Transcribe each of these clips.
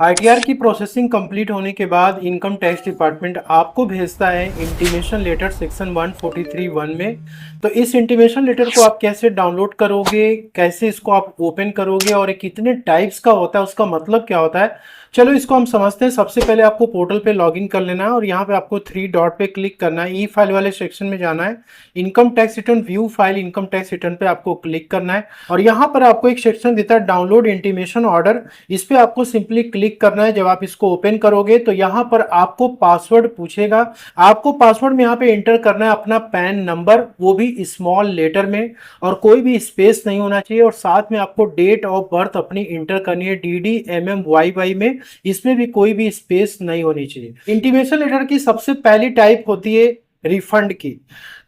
ITR की processing complete होने के बाद इनकम टैक्स डिपार्टमेंट आपको भेजता है इंटीमेशन लेटर सेक्शन 143(1) में। तो इस इंटीमेशन लेटर को आप कैसे डाउनलोड करोगे, कैसे इसको आप ओपन करोगे और ये कितने टाइप्स का होता है, उसका मतलब क्या होता है, चलो इसको हम समझते हैं। सबसे पहले आपको पोर्टल पे लॉगिन कर लेना है और यहाँ पे आपको थ्री डॉट पे क्लिक करना है, ई फाइल वाले सेक्शन में जाना है, income tax return view file income tax return पे आपको क्लिक करना है और यहाँ पर आपको एक सेक्शन देता है डाउनलोड इंटीमेशन ऑर्डर। इस पे आपको सिंपली क्लिक करना है। जब आप इसको ओपन करोगे तो यहाँ पर आपको पासवर्ड पूछेगा। आपको पासवर्ड में यहाँ पे एंटर करना है अपना पैन नंबर, वो भी स्मॉल लेटर में, और कोई भी स्पेस नहीं होना चाहिए, और साथ में आपको डेट ऑफ बर्थ अपनी एंटर करनी है DDMMYY में, इसमें भी कोई भी स्पेस नहीं होनी चाहिए। इंटीमेशन लेटर की सबसे पहली टाइप होती है रिफंड की।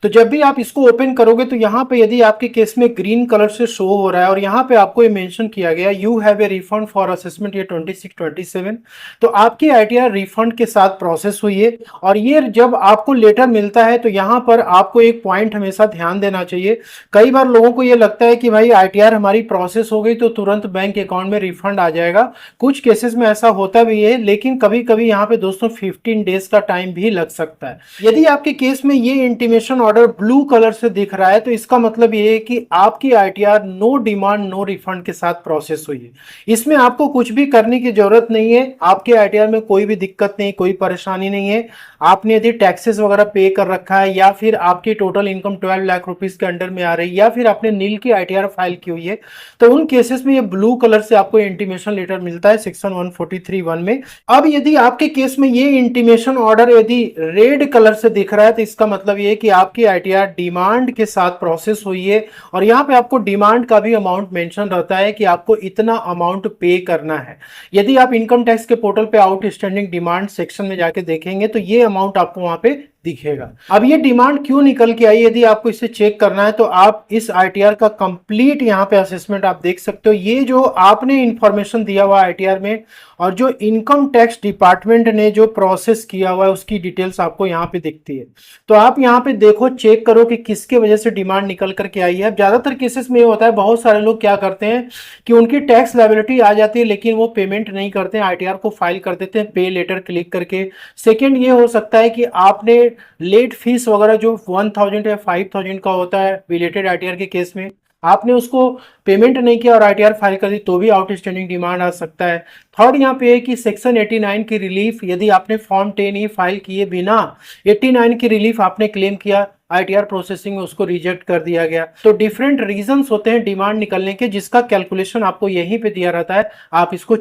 तो जब भी आप इसको ओपन करोगे तो यहाँ पे यदि आपके केस में ग्रीन कलर से शो हो रहा है और यहाँ पे आपको ये मेंशन किया गया you have a refund for assessment year 26-27, तो आपकी आईटीआर रिफंड के साथ प्रोसेस हुई है। और ये जब आपको लेटर मिलता है तो यहाँ पर आपको एक पॉइंट हमेशा ध्यान देना चाहिए। कई बार लोगों को ये लगता है कि भाई आईटीआर हमारी प्रोसेस हो गई तो तुरंत बैंक अकाउंट में रिफंड आ जाएगा। कुछ केसेस में ऐसा होता भी है, लेकिन कभी कभी यहाँ पे दोस्तों 15 डेज का टाइम भी लग सकता है। यदि आपके केस में ये इंटीमेशन ऑर्डर ब्लू कलर से दिख रहा है तो इसका मतलब ये है कि आपकी ITR no demand no refund के साथ प्रोसेस हुई है। इसमें आपको कुछ भी करने की जरूरत नहीं है। आपके आईटीआर में कोई भी दिक्कत नहीं, कोई परेशानी नहीं है। आपने यदि टैक्सेस वगैरह पे कर रखा है या फिर आपकी टोटल इनकम 12 लाख रुपीस के अंडर में आ रही है या फिर आपने नील की आईटीआर फाइल की हुई है, तो उन केसेस में ये ब्लू कलर से आपको इंटीमेशन लेटर मिलता है सेक्शन 143(1) में। अब यदि आपके केस में ये इंटीमेशन ऑर्डर यदि रेड कलर से दिख रहा है तो इसका मतलब ये है कि आपकी आईटीआर डिमांड के साथ प्रोसेस हुई है, और यहाँ पे आपको डिमांड का भी अमाउंट मेंशन रहता है कि आपको इतना अमाउंट पे करना है। यदि आप इनकम टैक्स के पोर्टल पे आउटस्टैंडिंग डिमांड सेक्शन में जाके देखेंगे तो ये अमाउंट आपको वहां पे दिखेगा। अब ये डिमांड क्यों निकल के आई, यदि आपको इसे चेक करना है तो आप इस आईटीआर का कंप्लीट यहाँ पे असेसमेंट आप देख सकते हो। ये जो आपने इंफॉर्मेशन दिया हुआ आईटीआर में और जो इनकम टैक्स डिपार्टमेंट ने जो प्रोसेस किया हुआ है उसकी डिटेल्स आपको यहाँ पे दिखती है। तो आप यहाँ पे देखो, चेक करो कि किसके वजह से डिमांड निकल करके आई है। ज्यादातर केसेस में ये होता है, बहुत सारे लोग क्या करते हैं कि उनकी टैक्स लायबिलिटी आ जाती है लेकिन वो पेमेंट नहीं करते हैं, आईटीआर को फाइल कर देते हैं पे लेटर क्लिक करके। सेकेंड ये हो सकता है कि आपने लेट फीस वगैरह जो 1000 या 5000 का होता है रिलेटेड आईटीआर के केस में, आपने उसको पेमेंट नहीं किया और आईटीआर फाइल कर दी तो भी आउटस्टैंडिंग डिमांड आ सकता है। थर्ड यहाँ पे है कि सेक्शन 89 की रिलीफ, यदि आपने फॉर्म 10 ही फाइल किए बिना 89 की रिलीफ आपने क्लेम किया, आईटीआर प्रोसेसिंग में उसको रिजेक्ट कर दिया गया। तो डिफरेंट रीजंस होते हैं डिमांड निकलने के, जिसका कैलकुलेशन आपको यहीं पे दिया रहता है, आप इसको